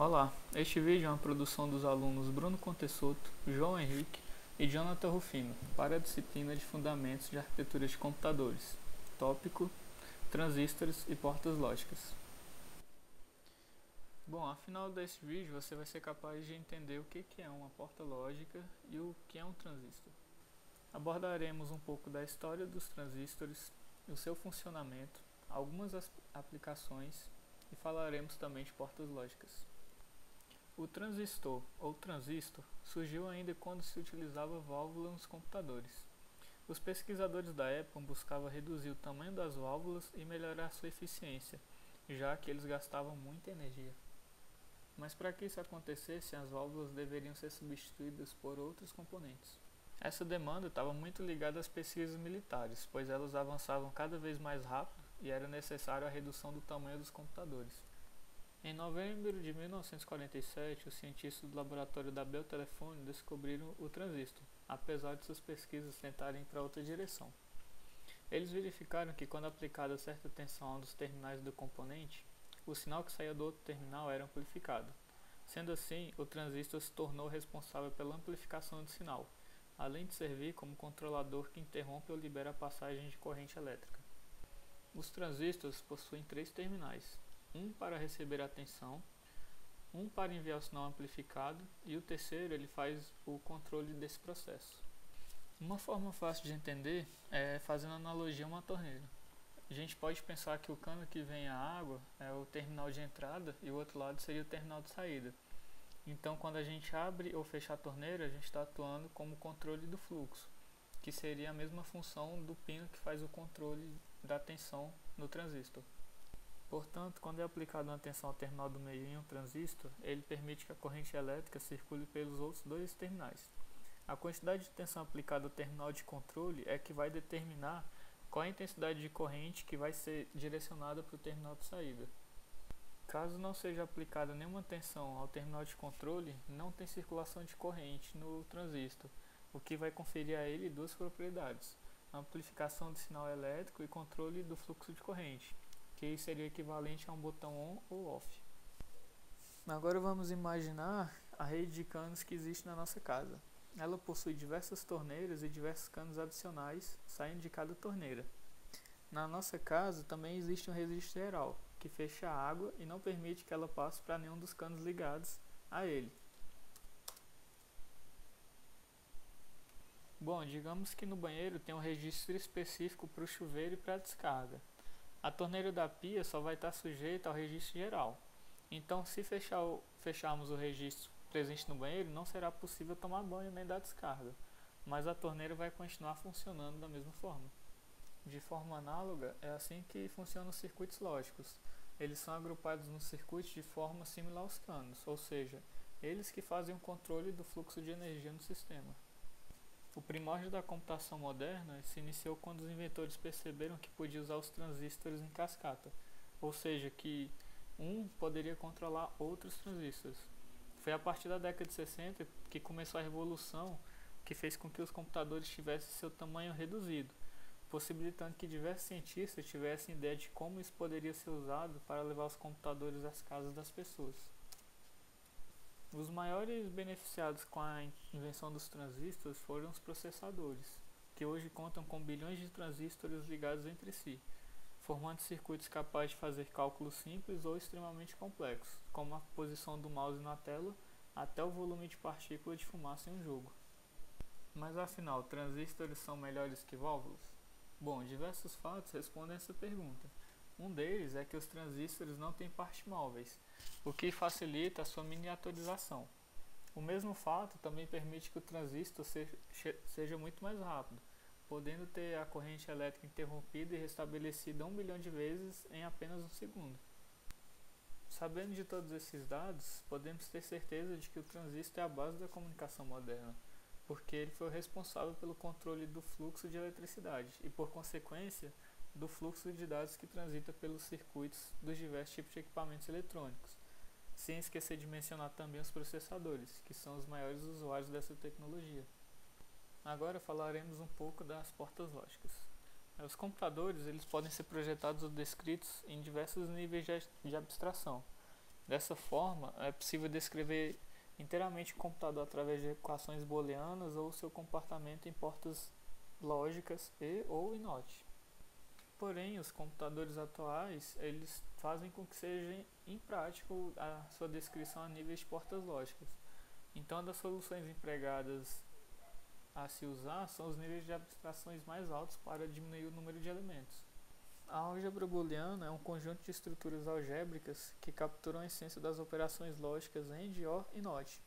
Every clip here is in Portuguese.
Olá, este vídeo é uma produção dos alunos Bruno Contessoto, João Henrique e Jonathan Rufino para a disciplina de Fundamentos de Arquitetura de Computadores. Tópico: Transistores e portas lógicas. Bom, ao final deste vídeo você vai ser capaz de entender o que é uma porta lógica e o que é um transistor. Abordaremos um pouco da história dos transistores, o seu funcionamento, algumas aplicações e falaremos também de portas lógicas. O transistor, ou transistor, surgiu ainda quando se utilizava válvula nos computadores. Os pesquisadores da época buscavam reduzir o tamanho das válvulas e melhorar sua eficiência, já que eles gastavam muita energia. Mas para que isso acontecesse, as válvulas deveriam ser substituídas por outros componentes. Essa demanda estava muito ligada às pesquisas militares, pois elas avançavam cada vez mais rápido e era necessário a redução do tamanho dos computadores. Em novembro de 1947, os cientistas do laboratório da Bell Telephone descobriram o transistor, apesar de suas pesquisas tentarem ir para outra direção. Eles verificaram que quando aplicada certa tensão a um dos terminais do componente, o sinal que saía do outro terminal era amplificado. Sendo assim, o transistor se tornou responsável pela amplificação do sinal, além de servir como controlador que interrompe ou libera a passagem de corrente elétrica. Os transistores possuem 3 terminais. Um para receber a tensão, um para enviar o sinal amplificado e o terceiro ele faz o controle desse processo. Uma forma fácil de entender é fazendo analogia a uma torneira. A gente pode pensar que o cano que vem a água é o terminal de entrada e o outro lado seria o terminal de saída. Então quando a gente abre ou fecha a torneira, a gente está atuando como controle do fluxo, que seria a mesma função do pino que faz o controle da tensão no transistor. Portanto, quando é aplicada uma tensão ao terminal do meio em um transistor, ele permite que a corrente elétrica circule pelos outros 2 terminais. A quantidade de tensão aplicada ao terminal de controle é que vai determinar qual a intensidade de corrente que vai ser direcionada para o terminal de saída. Caso não seja aplicada nenhuma tensão ao terminal de controle, não tem circulação de corrente no transistor, o que vai conferir a ele 2 propriedades: amplificação do sinal elétrico e controle do fluxo de corrente, que seria equivalente a um botão on ou off. Agora vamos imaginar a rede de canos que existe na nossa casa. Ela possui diversas torneiras e diversos canos adicionais saindo de cada torneira. Na nossa casa também existe um registro geral, que fecha a água e não permite que ela passe para nenhum dos canos ligados a ele. Bom, digamos que no banheiro tem um registro específico para o chuveiro e para a descarga. A torneira da pia só vai estar sujeita ao registro geral. Então, se fecharmos o registro presente no banheiro, não será possível tomar banho nem dar descarga, mas a torneira vai continuar funcionando da mesma forma. De forma análoga, é assim que funcionam os circuitos lógicos. Eles são agrupados nos circuitos de forma similar aos canos, ou seja, eles que fazem o controle do fluxo de energia no sistema. O primórdio da computação moderna se iniciou quando os inventores perceberam que podia usar os transistores em cascata, ou seja, que um poderia controlar outros transistores. Foi a partir da década de 60 que começou a revolução que fez com que os computadores tivessem seu tamanho reduzido, possibilitando que diversos cientistas tivessem ideia de como isso poderia ser usado para levar os computadores às casas das pessoas. Os maiores beneficiados com a invenção dos transistores foram os processadores, que hoje contam com bilhões de transistores ligados entre si, formando circuitos capazes de fazer cálculos simples ou extremamente complexos, como a posição do mouse na tela até o volume de partículas de fumaça em um jogo. Mas afinal, transistores são melhores que válvulas? Bom, diversos fatos respondem essa pergunta. Um deles é que os transistores não têm partes móveis, o que facilita a sua miniaturização. O mesmo fato também permite que o transistor seja muito mais rápido, podendo ter a corrente elétrica interrompida e restabelecida 1 bilhão de vezes em apenas um segundo. Sabendo de todos esses dados, podemos ter certeza de que o transistor é a base da comunicação moderna, porque ele foi o responsável pelo controle do fluxo de eletricidade e, por consequência, do fluxo de dados que transita pelos circuitos dos diversos tipos de equipamentos eletrônicos, sem esquecer de mencionar também os processadores, que são os maiores usuários dessa tecnologia. Agora falaremos um pouco das portas lógicas. Os computadores eles podem ser projetados ou descritos em diversos níveis de abstração. Dessa forma, é possível descrever inteiramente o computador através de equações booleanas ou seu comportamento em portas lógicas e ou em NOT. Porém, os computadores atuais, eles fazem com que seja imprático a sua descrição a níveis de portas lógicas. Então, das soluções empregadas a se usar são os níveis de abstrações mais altos para diminuir o número de elementos. A álgebra booleana é um conjunto de estruturas algébricas que capturam a essência das operações lógicas AND, OR e NOT.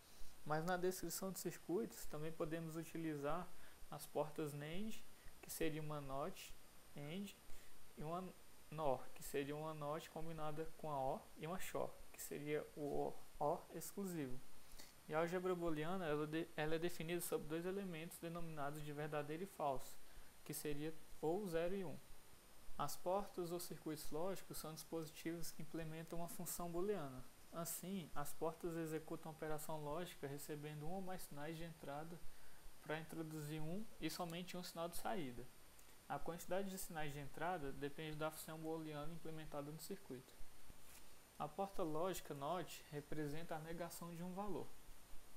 Mas na descrição de circuitos também podemos utilizar as portas NAND, que seria uma NOT AND, e uma NOR, que seria uma NOT combinada com a OR, e uma SHOR, que seria o OR exclusivo. E a álgebra booleana ela é definida sobre dois elementos denominados de verdadeiro e falso, que seria ou 0 e 1. As portas ou circuitos lógicos são dispositivos que implementam uma função booleana. Assim, as portas executam a operação lógica recebendo um ou mais sinais de entrada para introduzir um e somente um sinal de saída. A quantidade de sinais de entrada depende da função booleana implementada no circuito. A porta lógica NOT representa a negação de um valor.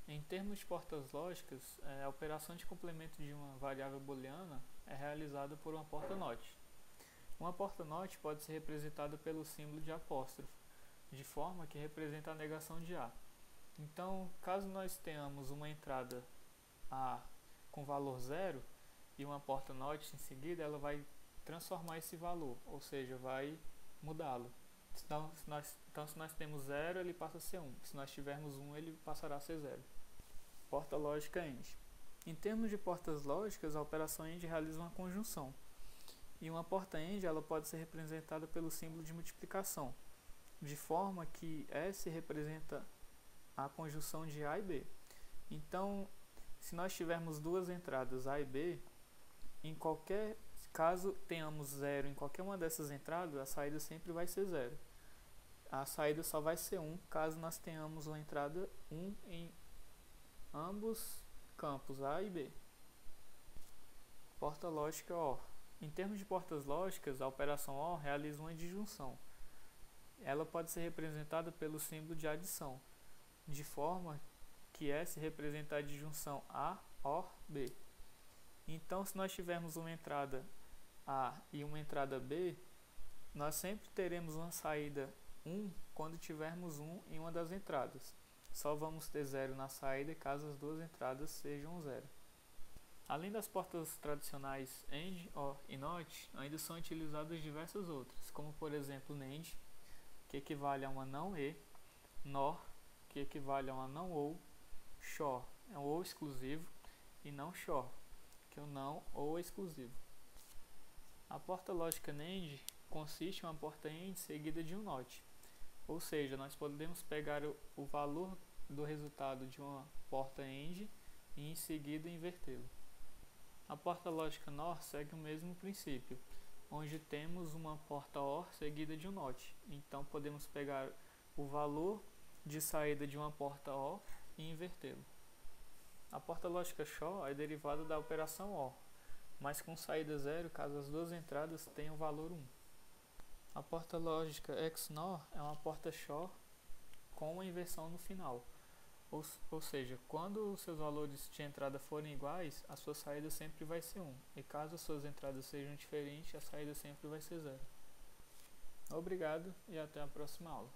Em termos de portas lógicas, a operação de complemento de uma variável booleana é realizada por uma porta NOT. Uma porta NOT pode ser representada pelo símbolo de apóstrofo, de forma que representa a negação de A. Então, caso nós tenhamos uma entrada A com valor 0 e uma porta NOT em seguida, ela vai transformar esse valor, ou seja, vai mudá-lo. Então, se nós temos 0, ele passa a ser 1. Se nós tivermos 1, ele passará a ser 0. Porta lógica AND. Em termos de portas lógicas, a operação AND realiza uma conjunção. E uma porta AND ela pode ser representada pelo símbolo de multiplicação, de forma que S representa a conjunção de A e B. Então, se nós tivermos duas entradas A e B, em qualquer caso tenhamos 0 em qualquer uma dessas entradas, a saída sempre vai ser 0. A saída só vai ser 1 caso nós tenhamos uma entrada 1 em ambos campos A e B. Porta lógica OR. Em termos de portas lógicas, a operação OR realiza uma disjunção. Ela pode ser representada pelo símbolo de adição, de forma que S representa a disjunção A, OR, B. Então, se nós tivermos uma entrada A e uma entrada B, nós sempre teremos uma saída 1 quando tivermos 1 em uma das entradas. Só vamos ter 0 na saída caso as duas entradas sejam 0. Além das portas tradicionais AND, OR e NOT, ainda são utilizadas diversas outras, como por exemplo NAND, que equivale a uma não E, NOR, que equivale a uma não OU, SHOR é um OU exclusivo, e não SHOR, que é um não OU exclusivo. A porta lógica NAND consiste em uma porta AND seguida de um NOT, ou seja, nós podemos pegar o valor do resultado de uma porta AND e em seguida invertê-lo. A porta lógica NOR segue o mesmo princípio, onde temos uma porta OR seguida de um NOT. Então podemos pegar o valor de saída de uma porta OR e invertê-lo. A porta lógica SHOR é derivada da operação OR, mas com saída 0 caso as duas entradas tenham valor 1. A porta lógica XNOR é uma porta SHOR com uma inversão no final. Ou seja, quando os seus valores de entrada forem iguais, a sua saída sempre vai ser 1. E caso as suas entradas sejam diferentes, a saída sempre vai ser 0. Obrigado e até a próxima aula.